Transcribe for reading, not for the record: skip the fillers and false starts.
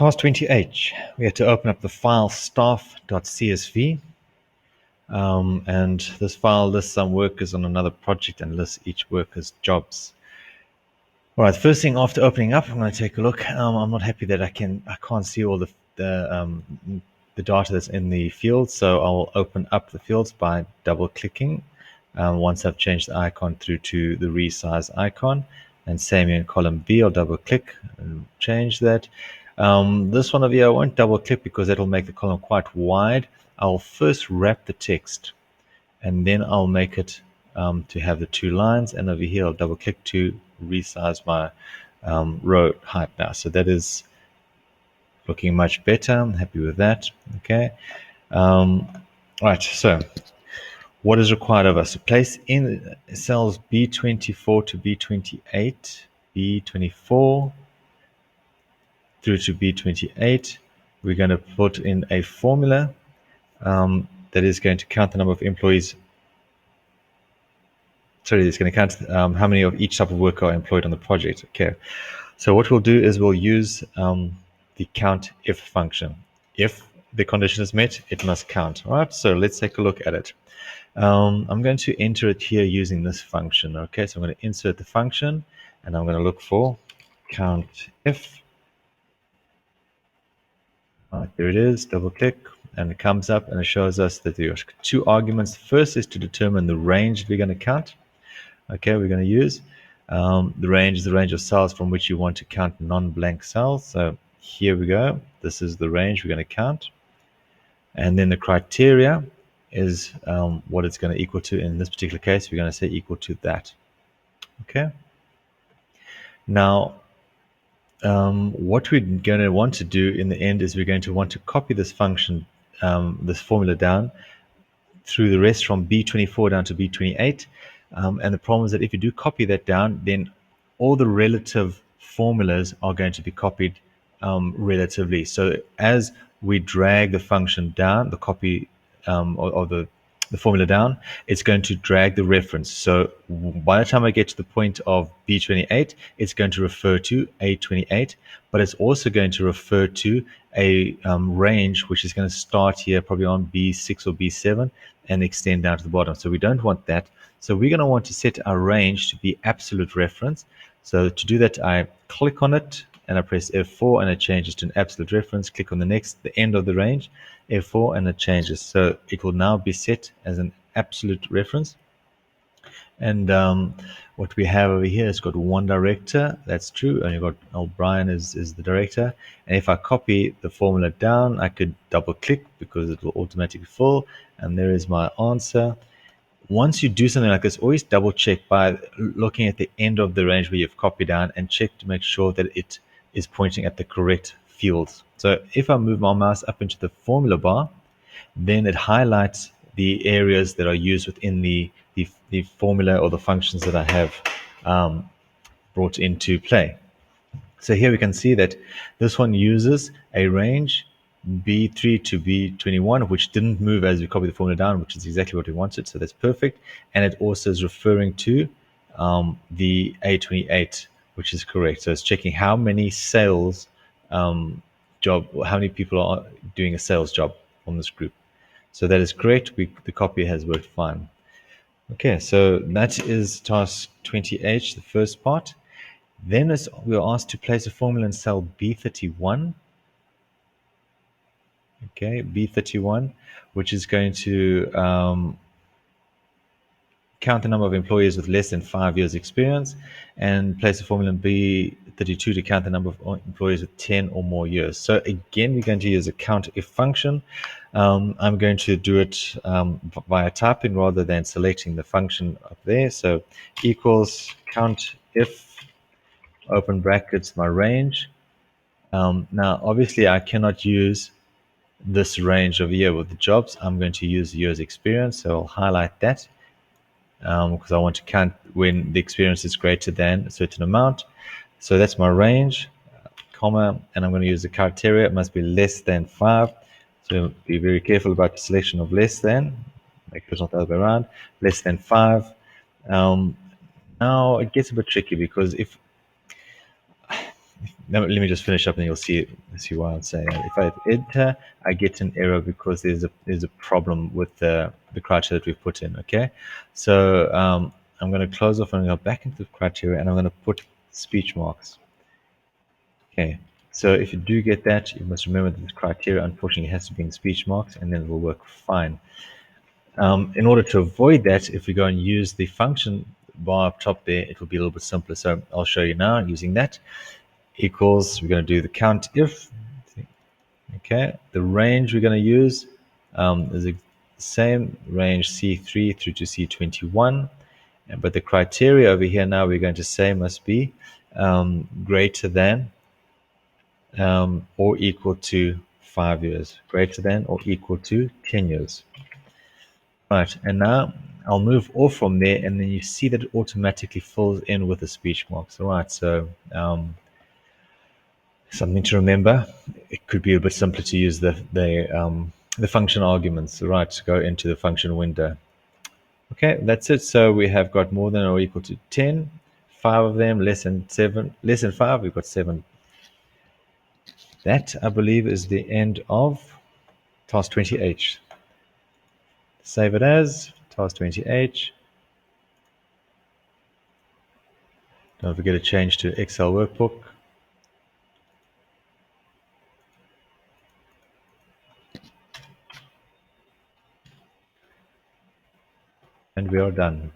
Task 20H, we had to open up the file staff.csv, and this file lists some workers on another project and lists each worker's jobs. All right, first thing after opening up, I'm going to take a look. I'm not happy that I can't see all the data that's in the field, so I'll open up the fields by double-clicking. Once I've changed the icon through to the resize icon, and same here in column B, I'll double-click and change that. This one over here, I won't double-click because that'll make the column quite wide. I'll first wrap the text, and then I'll make it to have the two lines, and over here I'll double-click to resize my row height now. So that is looking much better. I'm happy with that. Okay. Right. So what is required of us? To place in cells B24 to B28, B24 through to B28, we're going to put in a formula that is going to count the number of employees. Sorry, it's going to count how many of each type of worker are employed on the project. Okay. So what we'll do is we'll use the count if function. If the condition is met, it must count. All right. So let's take a look at it. I'm going to enter it here using this function. Okay, so I'm going to insert the function, and I'm going to look for count if. There it is. Double click, and it comes up, and it shows us that there are two arguments. First is to determine the range we're going to count. Okay, we're going to use the range is the range of cells from which you want to count non-blank cells. So here we go. This is the range we're going to count, and then the criteria is what it's going to equal to. In this particular case, we're going to say equal to that. Okay. Now, what we're going to want to do in the end is we're going to want to copy this function, this formula down through the rest from B24 down to B28. And the problem is that if you do copy that down, then all the relative formulas are going to be copied relatively. So as we drag the function down, the copy or the formula down, it's going to drag the reference. So by the time I get to the point of B28, it's going to refer to A28, but it's also going to refer to a range which is going to start here probably on B6 or B7 and extend down to the bottom. So we don't want that. So we're going to want to set our range to be absolute reference. So to do that, I click on it and I press F4 and it changes to an absolute reference. Click on the end of the range, F4, and it changes. So it will now be set as an absolute reference. And what we have over here is got one director. That's true. And you've got O'Brien is the director. And if I copy the formula down, I could double click because it will automatically fill. And there is my answer. Once you do something like this, always double check by looking at the end of the range where you've copied down and check to make sure that it is pointing at the correct fields. So if I move my mouse up into the formula bar, then it highlights the areas that are used within the formula or the functions that I have brought into play. So here we can see that this one uses a range B3 to B21, which didn't move as we copy the formula down, which is exactly what we wanted. So that's perfect. And it also is referring to the A28, which is correct. So it's checking how many sales job, how many people are doing a sales job from this group. So that is correct. The copy has worked fine. Okay, so that is task 20H, the first part. Then we are asked to place a formula in cell B31. Okay, B31, which is going to count the number of employees with less than 5 years experience, and place a formula in B32 to count the number of employees with 10 or more years. So again, we're going to use a count if function. I'm going to do it via typing rather than selecting the function up there. So equals count if, open brackets, my range. Now, obviously, I cannot use this range over here with the jobs. I'm going to use years experience. So I'll highlight that because I want to count when the experience is greater than a certain amount. So that's my range, comma, and I'm going to use the criteria. It must be less than 5. So be very careful about the selection of less than. Make sure it's not the other way around. Less than 5. Now it gets a bit tricky because if Now, let me just finish up and you'll see why I'm saying that. If I enter, I get an error because there's a problem with the criteria that we've put in. Okay, so I'm going to close off and go back into the criteria and I'm going to put speech marks. Okay, so if you do get that, you must remember that the criteria unfortunately has to be in speech marks and then it will work fine. In order to avoid that, if we go and use the function bar up top there, it will be a little bit simpler. So I'll show you now using that. Equals, we're going to do the count if. Okay, the range we're going to use is the same range C3 through to C21. But the criteria over here now we're going to say must be greater than or equal to 5 years, greater than or equal to 10 years. Right, and now I'll move off from there, and then you see that it automatically fills in with the speech marks. All right, so something to remember. It could be a bit simpler to use the function arguments. Right, to go into the function window. Okay, that's it. So we have got more than or equal to 10, 5 of them, less than 7, less than 5, we've got 7. That, I believe, is the end of task 20H. Save it as task 20H. Don't forget to change to Excel workbook. And we are done.